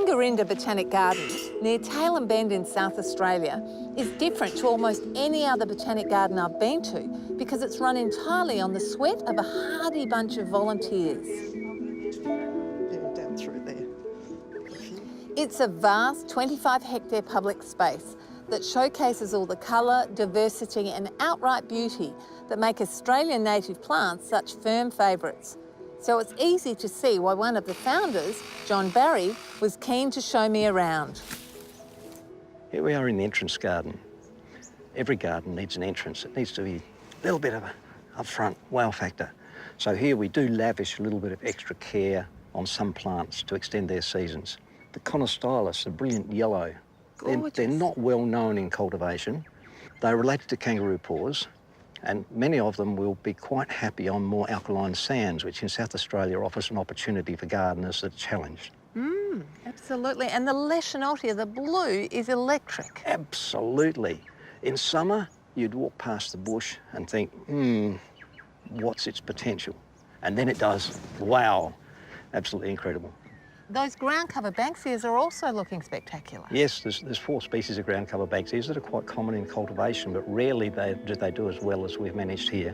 Pangarinda Botanic Garden, near Tailem Bend in South Australia, is different to almost any other botanic garden I've been to because it's run entirely on the sweat of a hardy bunch of volunteers. Yeah, down through there. It's a vast 25-hectare public space that showcases all the colour, diversity and outright beauty that make Australian native plants such firm favourites. So it's easy to see why one of the founders, John Barry, was keen to show me around. Here we are in the entrance garden. Every garden needs an entrance. It needs to be a little bit of a upfront wow factor. So here we do lavish a little bit of extra care on some plants to extend their seasons. The Conostylus, the brilliant yellow, they're not well known in cultivation. They're related to kangaroo paws, and many of them will be quite happy on more alkaline sands, which in South Australia offers an opportunity for gardeners that are challenged. Absolutely, and the Leschenoltia, the blue, is electric. Absolutely. In summer, you'd walk past the bush and think, what's its potential? And then it does, wow, absolutely incredible. Those ground cover Banksias are also looking spectacular. Yes, there's 4 species of ground cover Banksias that are quite common in cultivation, but rarely do they do as well as we've managed here.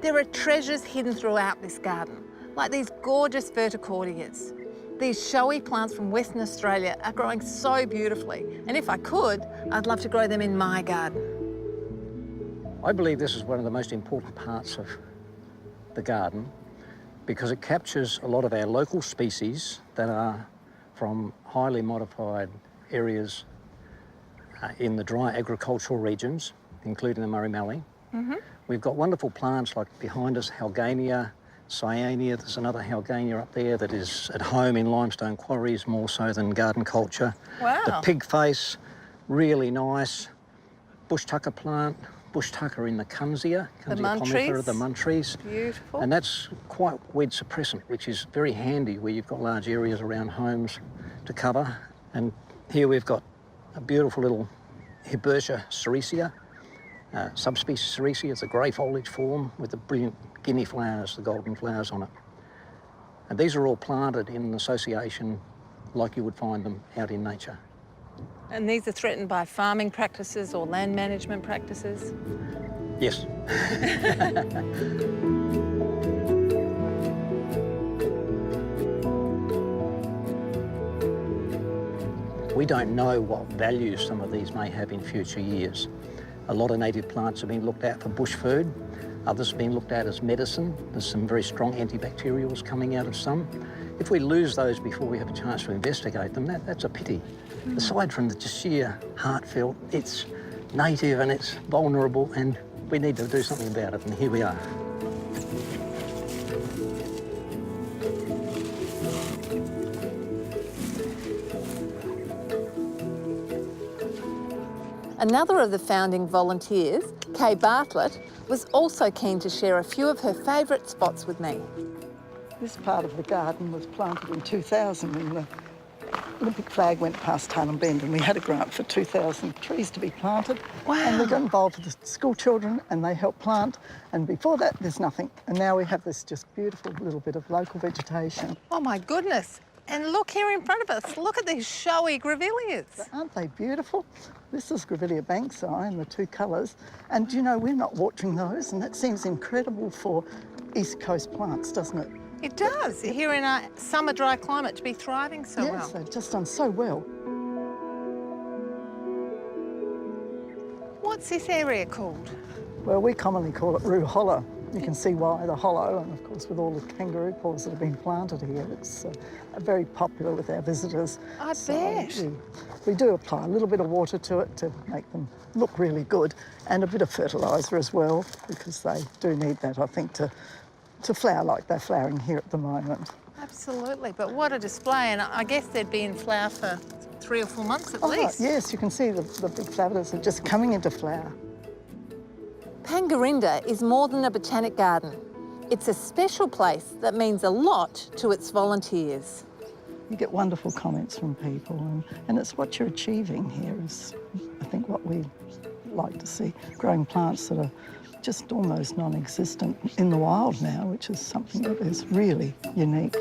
There are treasures hidden throughout this garden, like these gorgeous verticordias. These showy plants from Western Australia are growing so beautifully, and if I could, I'd love to grow them in my garden. I believe this is one of the most important parts of the garden because it captures a lot of our local species that are from highly modified areas in the dry agricultural regions, including the Murray-Mallee. We've got wonderful plants like behind us, Halgania, Cyanea. There's another Halgania up there that is at home in limestone quarries more so than garden culture. Wow. The pig face, really nice. Bush tucker plant, bush tucker in the Kunzia, The Muntries. The Muntries. Beautiful. And that's quite weed suppressant, which is very handy where you've got large areas around homes to cover. And here we've got a beautiful little Herbaceae sericea, subspecies sericea. It's a grey foliage form with the brilliant guinea flowers, the golden flowers on it. And these are all planted in association like you would find them out in nature. And these are threatened by farming practices or land management practices? Yes. We don't know what value some of these may have in future years. A lot of native plants have been looked at for bush food. Others have been looked at as medicine. There's some very strong antibacterials coming out of some. If we lose those before we have a chance to investigate them, that's a pity. Aside from the just sheer heartfelt, it's native and it's vulnerable and we need to do something about it, and here we are. Another of the founding volunteers, Kay Bartlett, was also keen to share a few of her favourite spots with me. This part of the garden was planted in 2000 when the Olympic flag went past Tailem Bend, and we had a grant for 2,000 trees to be planted. Wow. And we got involved with the school children and they helped plant. And before that, there's nothing. And now we have this just beautiful little bit of local vegetation. Oh my goodness. And look here in front of us, look at these showy grevilleas. Aren't they beautiful? This is Grevillea banksii in the 2 colours. And you know, we're not watering those, and that seems incredible for East Coast plants, doesn't it? It does, here in our summer dry climate, to be thriving so well. Yes, they've just done so well. What's this area called? Well, we commonly call it Roo Hollow. You can see why, the hollow, and of course with all the kangaroo paws that have been planted here, it's very popular with our visitors. I bet. We do apply a little bit of water to it to make them look really good, and a bit of fertiliser as well, because they do need that, I think, to flower like they're flowering here at the moment. Absolutely, but what a display, and I guess they'd be in flower for 3 or 4 months at least. Yes, you can see the big flowers are just coming into flower. Pangarinda is more than a botanic garden. It's a special place that means a lot to its volunteers. You get wonderful comments from people, and it's what you're achieving here is, I think, what we like to see. Growing plants that are just almost non-existent in the wild now, which is something that is really unique.